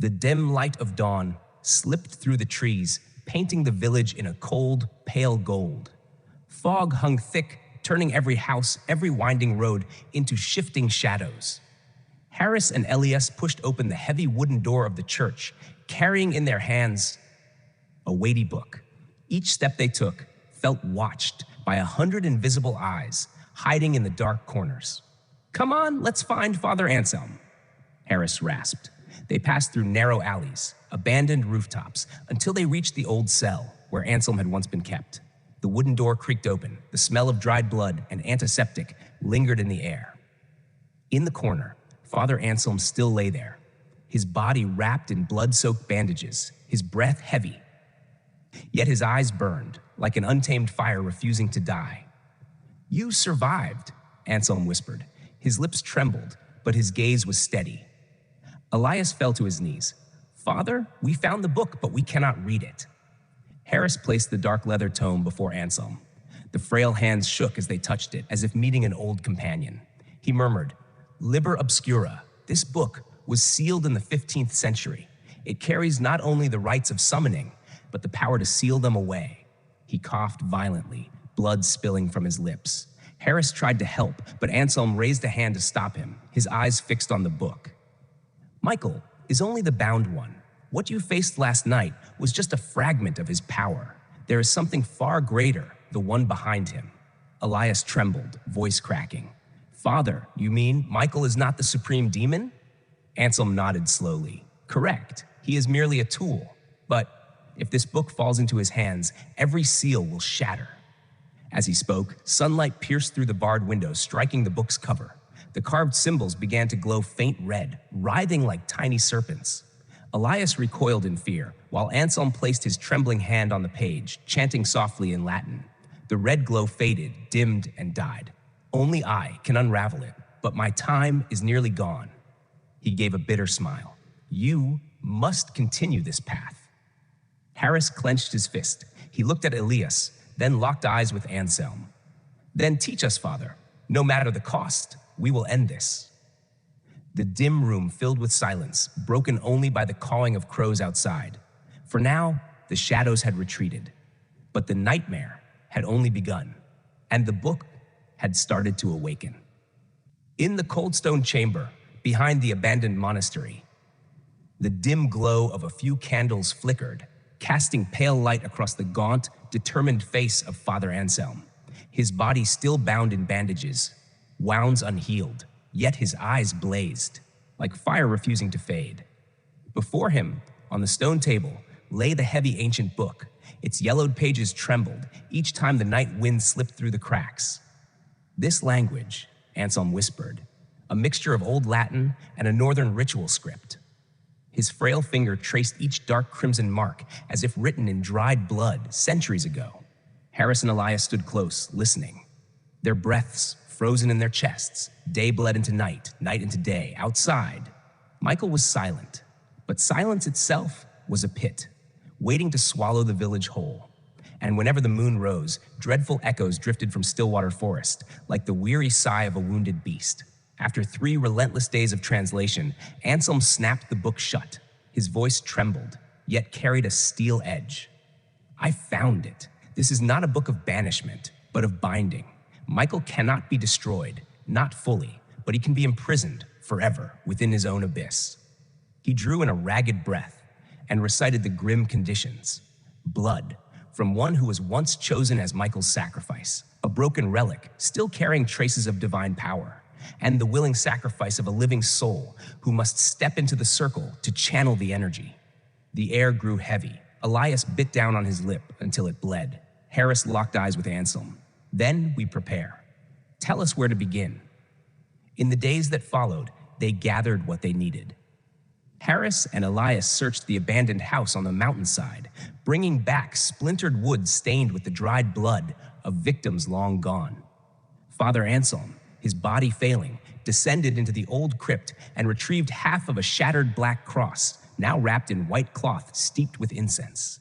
The dim light of dawn slipped through the trees, painting the village in a cold, pale gold. Fog hung thick, turning every house, every winding road into shifting shadows. Harris and Elias pushed open the heavy wooden door of the church, carrying in their hands a weighty book. Each step they took felt watched by 100 invisible eyes, hiding in the dark corners. "Come on, let's find Father Anselm," Harris rasped. They passed through narrow alleys, abandoned rooftops, until they reached the old cell where Anselm had once been kept. The wooden door creaked open. The smell of dried blood and antiseptic lingered in the air. In the corner, Father Anselm still lay there, his body wrapped in blood-soaked bandages, his breath heavy. Yet his eyes burned, like an untamed fire refusing to die. "You survived," Anselm whispered. His lips trembled, but his gaze was steady. Elias fell to his knees. "Father, we found the book, but we cannot read it." Harris placed the dark leather tome before Anselm. The frail hands shook as they touched it, as if meeting an old companion. He murmured, "Liber Obscura. This book was sealed in the 15th century. It carries not only the rites of summoning, but the power to seal them away." He coughed violently, blood spilling from his lips. Harris tried to help, but Anselm raised a hand to stop him, his eyes fixed on the book. "Michael is only the bound one. What you faced last night was just a fragment of his power. There is something far greater, the one behind him." Elias trembled, voice cracking. "Father, you mean Michael is not the supreme demon?" Anselm nodded slowly. "Correct. He is merely a tool. But if this book falls into his hands, every seal will shatter." As he spoke, sunlight pierced through the barred windows, striking the book's cover. The carved symbols began to glow faint red, writhing like tiny serpents. Elias recoiled in fear, while Anselm placed his trembling hand on the page, chanting softly in Latin. The red glow faded, dimmed, and died. "Only I can unravel it, but my time is nearly gone." He gave a bitter smile. "You must continue this path." Harris clenched his fist. He looked at Elias, then locked eyes with Anselm. "Then teach us, Father. No matter the cost, we will end this." The dim room filled with silence, broken only by the cawing of crows outside. For now, the shadows had retreated. But the nightmare had only begun, and the book had started to awaken. In the cold stone chamber, behind the abandoned monastery, the dim glow of a few candles flickered, casting pale light across the gaunt, determined face of Father Anselm. His body still bound in bandages, wounds unhealed, yet his eyes blazed, like fire refusing to fade. Before him, on the stone table, lay the heavy ancient book. Its yellowed pages trembled each time the night wind slipped through the cracks. "This language," Anselm whispered, "a mixture of old Latin and a northern ritual script." His frail finger traced each dark crimson mark as if written in dried blood centuries ago. Harris and Elias stood close, listening. Their breaths frozen in their chests. Day bled into night, night into day. Outside, Michael was silent, but silence itself was a pit, waiting to swallow the village whole. And whenever the moon rose, dreadful echoes drifted from Stillwater Forest, like the weary sigh of a wounded beast. After 3 relentless days of translation, Anselm snapped the book shut. His voice trembled, yet carried a steel edge. "I found it. This is not a book of banishment, but of binding. Michael cannot be destroyed, not fully, but he can be imprisoned forever within his own abyss." He drew in a ragged breath and recited the grim conditions. Blood, from one who was once chosen as Michael's sacrifice, a broken relic still carrying traces of divine power, and the willing sacrifice of a living soul who must step into the circle to channel the energy. The air grew heavy. Elias bit down on his lip until it bled. Harris locked eyes with Anselm. "Then we prepare. Tell us where to begin." In the days that followed, they gathered what they needed. Harris and Elias searched the abandoned house on the mountainside, bringing back splintered wood stained with the dried blood of victims long gone. Father Anselm, his body failing, descended into the old crypt and retrieved half of a shattered black cross, now wrapped in white cloth steeped with incense.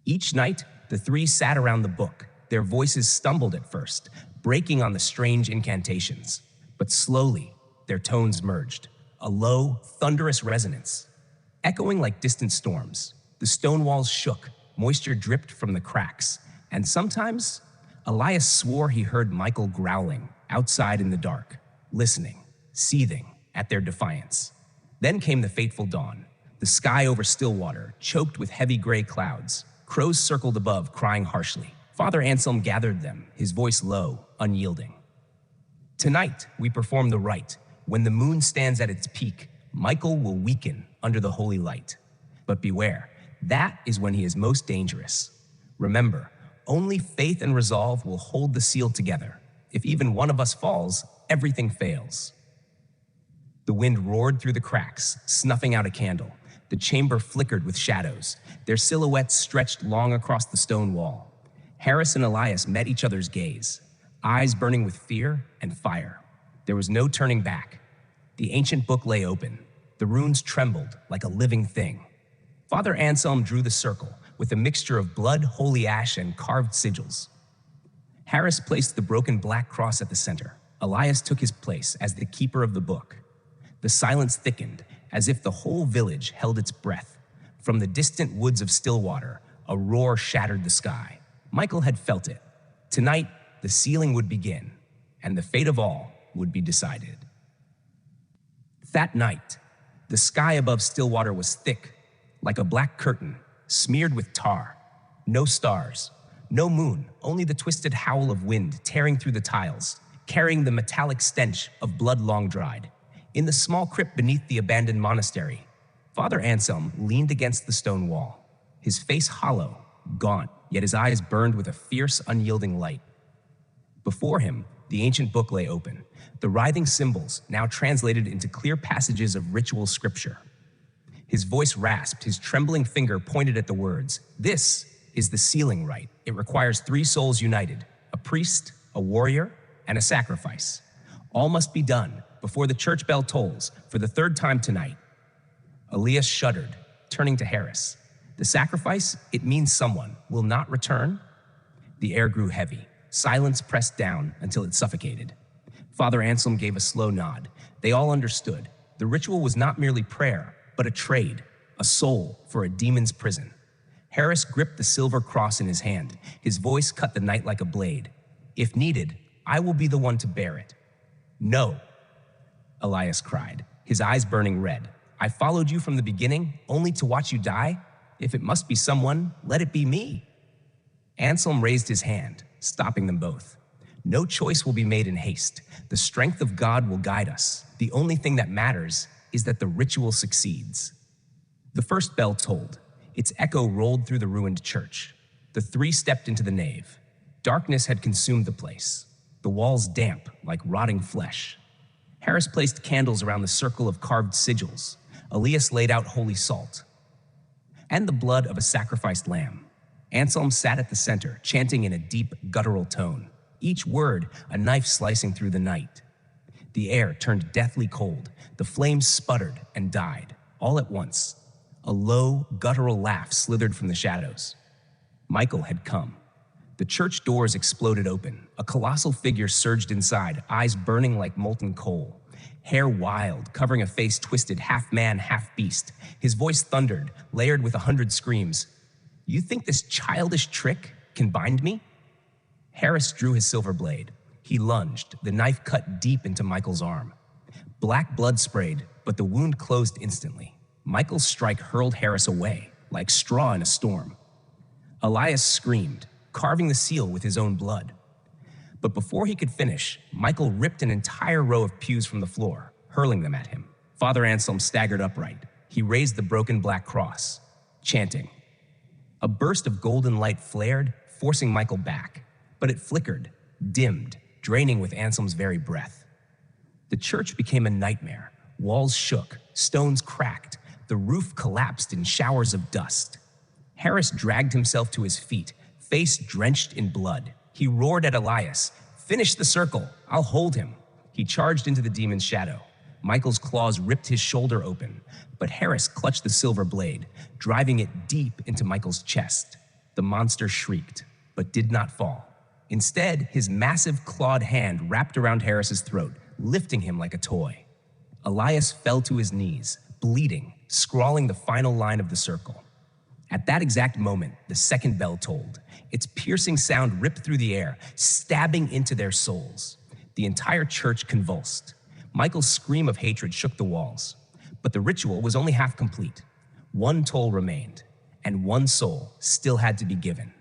Each night, the 3 sat around the book. Their voices stumbled at first, breaking on the strange incantations. But slowly, their tones merged, a low, thunderous resonance. echoing like distant storms. The stone walls shook, moisture dripped from the cracks, and sometimes Elias swore he heard Michael growling outside in the dark, listening, seething at their defiance. Then came the fateful dawn. The sky over Stillwater, choked with heavy gray clouds. Crows circled above, crying harshly. Father Anselm gathered them, his voice low, unyielding. Tonight, we perform the rite. When the moon stands at its peak, Michael will weaken under the holy light. But beware, that is when he is most dangerous. Remember, only faith and resolve will hold the seal together. If even one of us falls, everything fails. The wind roared through the cracks, snuffing out a candle. The chamber flickered with shadows. Their silhouettes stretched long across the stone wall. Harris and Elias met each other's gaze, eyes burning with fear and fire. There was no turning back. The ancient book lay open. The runes trembled like a living thing. Father Anselm drew the circle with a mixture of blood, holy ash, and carved sigils. Harris placed the broken black cross at the center. Elias took his place as the keeper of the book. The silence thickened, as if the whole village held its breath. From the distant woods of Stillwater, a roar shattered the sky. Michael had felt it. Tonight, the sealing would begin, and the fate of all would be decided. That night, the sky above Stillwater was thick, like a black curtain, smeared with tar. No stars, no moon, only the twisted howl of wind tearing through the tiles, carrying the metallic stench of blood long dried. In the small crypt beneath the abandoned monastery, Father Anselm leaned against the stone wall, his face hollow, gaunt, yet his eyes burned with a fierce, unyielding light. Before him, the ancient book lay open, the writhing symbols now translated into clear passages of ritual scripture. His voice rasped, his trembling finger pointed at the words. This is the sealing rite. It requires 3 souls united, a priest, a warrior, and a sacrifice. All must be done before the church bell tolls for the 3rd time tonight. Elias shuddered, turning to Harris. The sacrifice, it means someone will not return. The air grew heavy. Silence pressed down until it suffocated. Father Anselm gave a slow nod. They all understood. The ritual was not merely prayer, but a trade, a soul for a demon's prison. Harris gripped the silver cross in his hand. His voice cut the night like a blade. If needed, I will be the one to bear it. No, Elias cried, his eyes burning red. I followed you from the beginning, only to watch you die. If it must be someone, let it be me. Anselm raised his hand, stopping them both. No choice will be made in haste. The strength of God will guide us. The only thing that matters is that the ritual succeeds. The first bell tolled. Its echo rolled through the ruined church. The 3 stepped into the nave. Darkness had consumed the place, the walls damp like rotting flesh. Harris placed candles around the circle of carved sigils. Elias laid out holy salt and the blood of a sacrificed lamb. Anselm sat at the center, chanting in a deep, guttural tone, each word a knife slicing through the night. The air turned deathly cold. The flames sputtered and died, all at once. A low, guttural laugh slithered from the shadows. Michael had come. The church doors exploded open. A colossal figure surged inside, eyes burning like molten coal. Hair wild, covering a face twisted, half man, half beast. His voice thundered, layered with 100 screams. You think this childish trick can bind me? Harris drew his silver blade. He lunged, the knife cut deep into Michael's arm. Black blood sprayed, but the wound closed instantly. Michael's strike hurled Harris away, like straw in a storm. Elias screamed, carving the seal with his own blood. But before he could finish, Michael ripped an entire row of pews from the floor, hurling them at him. Father Anselm staggered upright. He raised the broken black cross, chanting. A burst of golden light flared, forcing Michael back, but it flickered, dimmed, draining with Anselm's very breath. The church became a nightmare. Walls shook, stones cracked, the roof collapsed in showers of dust. Harris dragged himself to his feet, face drenched in blood. He roared at Elias, "Finish the circle, I'll hold him." He charged into the demon's shadow. Michael's claws ripped his shoulder open, but Harris clutched the silver blade, driving it deep into Michael's chest. The monster shrieked, but did not fall. Instead, his massive clawed hand wrapped around Harris's throat, lifting him like a toy. Elias fell to his knees, bleeding, scrawling the final line of the circle. At that exact moment, the second bell tolled. Its piercing sound ripped through the air, stabbing into their souls. The entire church convulsed. Michael's scream of hatred shook the walls. But the ritual was only half complete. One toll remained, and one soul still had to be given.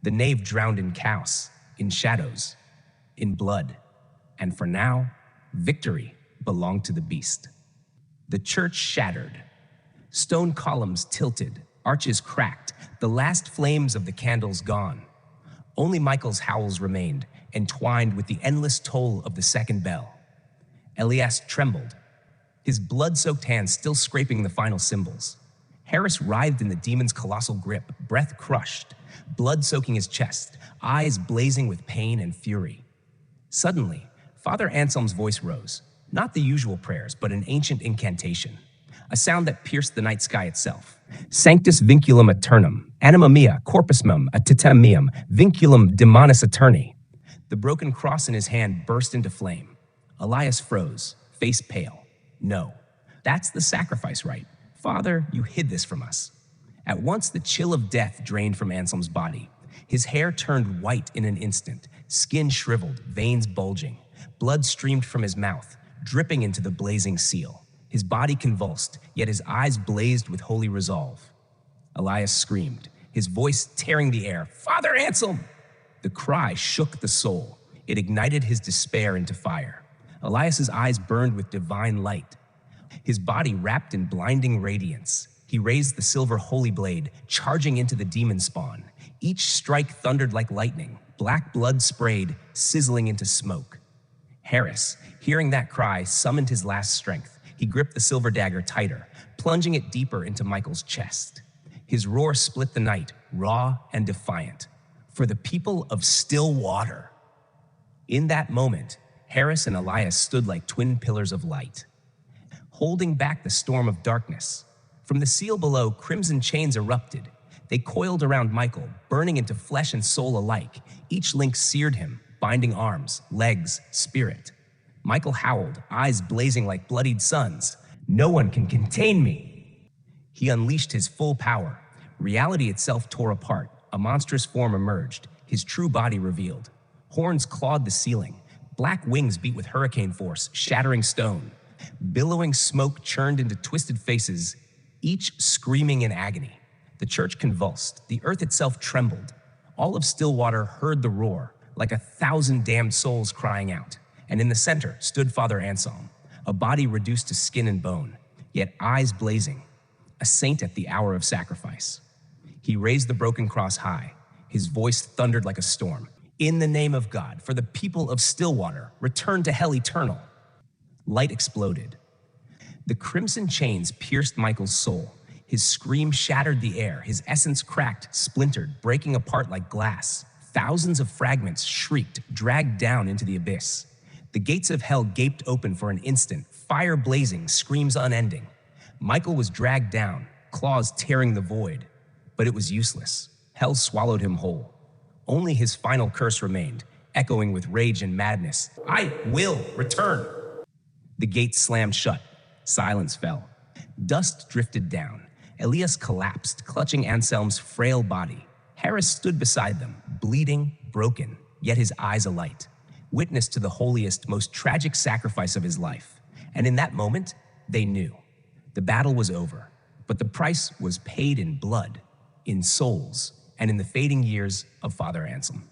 The nave drowned in chaos, in shadows, in blood. And for now, victory belonged to the beast. The church shattered. Stone columns tilted, arches cracked, the last flames of the candles gone. Only Michael's howls remained, entwined with the endless toll of the second bell. Elias trembled, his blood-soaked hands still scraping the final cymbals. Harris writhed in the demon's colossal grip, breath crushed, blood soaking his chest, eyes blazing with pain and fury. Suddenly, Father Anselm's voice rose, not the usual prayers, but an ancient incantation, a sound that pierced the night sky itself. Sanctus vinculum aeternum, anima mea, corpus meum, attitem meum, vinculum demonis aeterni. The broken cross in his hand burst into flame. Elias froze, face pale. No, that's the sacrifice rite. Father, you hid this from us. At once, the chill of death drained from Anselm's body. His hair turned white in an instant, skin shriveled, veins bulging. Blood streamed from his mouth, dripping into the blazing seal. His body convulsed, yet his eyes blazed with holy resolve. Elias screamed, his voice tearing the air, "Father Anselm!" The cry shook the soul. It ignited his despair into fire. Elias's eyes burned with divine light. His body wrapped in blinding radiance. He raised the silver holy blade, charging into the demon spawn. Each strike thundered like lightning. Black blood sprayed, sizzling into smoke. Harris, hearing that cry, summoned his last strength. He gripped the silver dagger tighter, plunging it deeper into Michael's chest. His roar split the night, raw and defiant. For the people of still water. In that moment, Harris and Elias stood like twin pillars of light, holding back the storm of darkness. From the seal below, crimson chains erupted. They coiled around Michael, burning into flesh and soul alike. Each link seared him, binding arms, legs, spirit. Michael howled, eyes blazing like bloodied suns. "No one can contain me!" He unleashed his full power. Reality itself tore apart. A monstrous form emerged, his true body revealed. Horns clawed the ceiling. Black wings beat with hurricane force, shattering stone. Billowing smoke churned into twisted faces, each screaming in agony. The church convulsed. The earth itself trembled. All of Stillwater heard the roar, like 1,000 damned souls crying out. And in the center stood Father Anselm, a body reduced to skin and bone, yet eyes blazing, a saint at the hour of sacrifice. He raised the broken cross high. His voice thundered like a storm. "In the name of God, for the people of Stillwater, return to hell eternal." Light exploded. The crimson chains pierced Michael's soul. His scream shattered the air. His essence cracked, splintered, breaking apart like glass. Thousands of fragments shrieked, dragged down into the abyss. The gates of hell gaped open for an instant, fire blazing, screams unending. Michael was dragged down, claws tearing the void. But it was useless. Hell swallowed him whole. Only his final curse remained, echoing with rage and madness. "I will return." The gates slammed shut. Silence fell. Dust drifted down. Elias collapsed, clutching Anselm's frail body. Harris stood beside them, bleeding, broken, yet his eyes alight. Witness to the holiest, most tragic sacrifice of his life. And in that moment, they knew. The battle was over, but the price was paid in blood, in souls, and in the fading years of Father Anselm.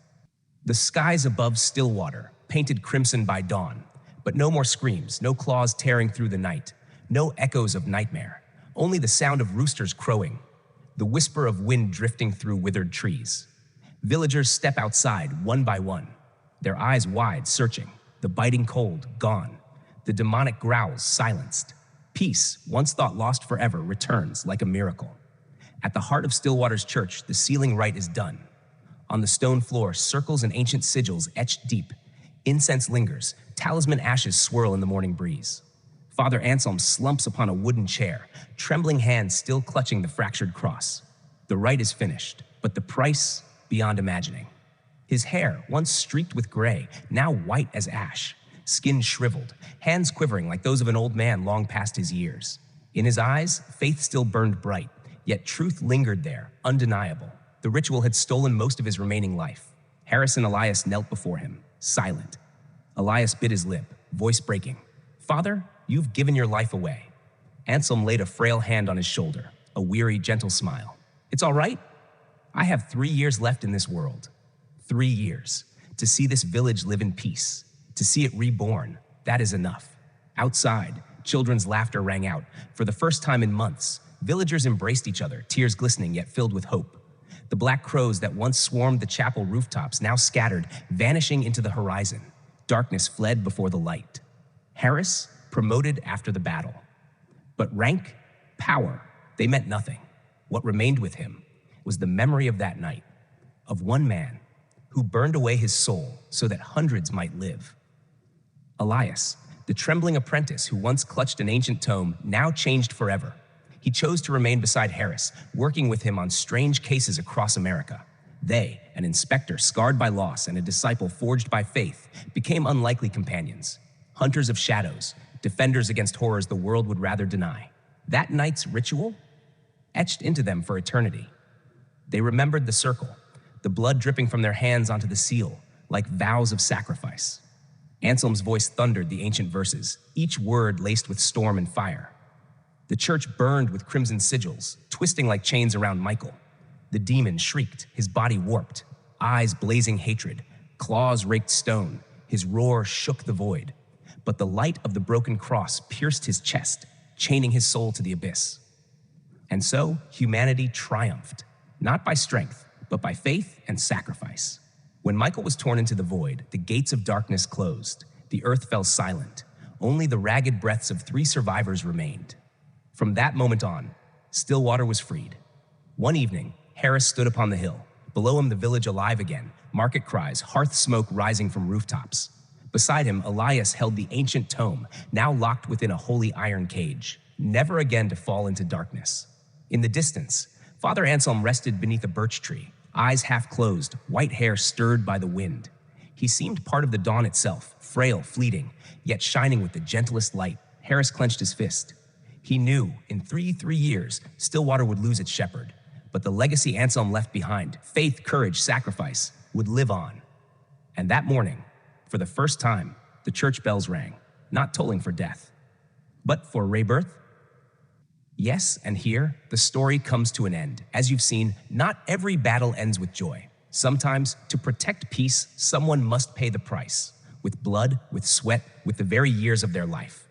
The skies above Stillwater, painted crimson by dawn, but no more screams, no claws tearing through the night, no echoes of nightmare, only the sound of roosters crowing, the whisper of wind drifting through withered trees. Villagers step outside, one by one, their eyes wide, searching, the biting cold gone, the demonic growls silenced. Peace, once thought lost forever, returns like a miracle. At the heart of Stillwater's church, the sealing rite is done. On the stone floor, circles and ancient sigils etched deep. Incense lingers, talisman ashes swirl in the morning breeze. Father Anselm slumps upon a wooden chair, trembling hands still clutching the fractured cross. The rite is finished, but the price beyond imagining. His hair, once streaked with gray, now white as ash, skin shriveled, hands quivering like those of an old man long past his years. In his eyes, faith still burned bright, yet truth lingered there, undeniable. The ritual had stolen most of his remaining life. Harris and Elias knelt before him, silent. Elias bit his lip, voice breaking. "Father, you've given your life away." Anselm laid a frail hand on his shoulder, a weary, gentle smile. "It's all right. I have 3 years left in this world. 3 years. To see this village live in peace, to see it reborn, that is enough." Outside, children's laughter rang out. For the first time in months, villagers embraced each other, tears glistening yet filled with hope. The black crows that once swarmed the chapel rooftops now scattered, vanishing into the horizon. Darkness fled before the light. Harris promoted after the battle. But rank, power, they meant nothing. What remained with him was the memory of that night, of one man who burned away his soul so that hundreds might live. Elias, the trembling apprentice who once clutched an ancient tome, now changed forever. He chose to remain beside Harris, working with him on strange cases across America. They, an inspector scarred by loss and a disciple forged by faith, became unlikely companions. Hunters of shadows, defenders against horrors the world would rather deny. That night's ritual etched into them for eternity. They remembered the circle, the blood dripping from their hands onto the seal, like vows of sacrifice. Anselm's voice thundered the ancient verses, each word laced with storm and fire. The church burned with crimson sigils, twisting like chains around Michael. The demon shrieked, his body warped, eyes blazing hatred, claws raked stone, his roar shook the void. But the light of the broken cross pierced his chest, chaining his soul to the abyss. And so humanity triumphed, not by strength, but by faith and sacrifice. When Michael was torn into the void, the gates of darkness closed. The earth fell silent. Only the ragged breaths of 3 survivors remained. From that moment on, Stillwater was freed. One evening, Harris stood upon the hill. Below him, the village alive again, market cries, hearth smoke rising from rooftops. Beside him, Elias held the ancient tome, now locked within a holy iron cage, never again to fall into darkness. In the distance, Father Anselm rested beneath a birch tree, eyes half closed, white hair stirred by the wind. He seemed part of the dawn itself, frail, fleeting, yet shining with the gentlest light. Harris clenched his fist. He knew in three years, Stillwater would lose its shepherd. But the legacy Anselm left behind, faith, courage, sacrifice, would live on. And that morning, for the first time, the church bells rang, not tolling for death, but for rebirth. Yes, and here, the story comes to an end. As you've seen, not every battle ends with joy. Sometimes, to protect peace, someone must pay the price, with blood, with sweat, with the very years of their life.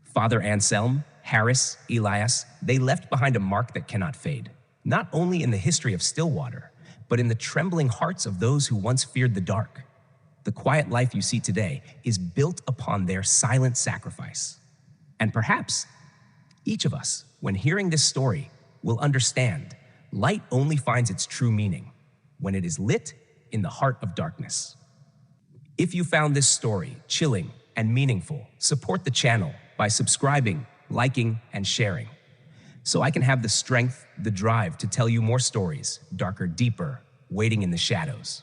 Father Anselm, Harris, Elias, they left behind a mark that cannot fade, not only in the history of Stillwater, but in the trembling hearts of those who once feared the dark. The quiet life you see today is built upon their silent sacrifice. And perhaps each of us, when hearing this story, will understand light only finds its true meaning when it is lit in the heart of darkness. If you found this story chilling and meaningful, support the channel by subscribing, liking, and sharing, so I can have the strength, the drive to tell you more stories, darker, deeper, waiting in the shadows.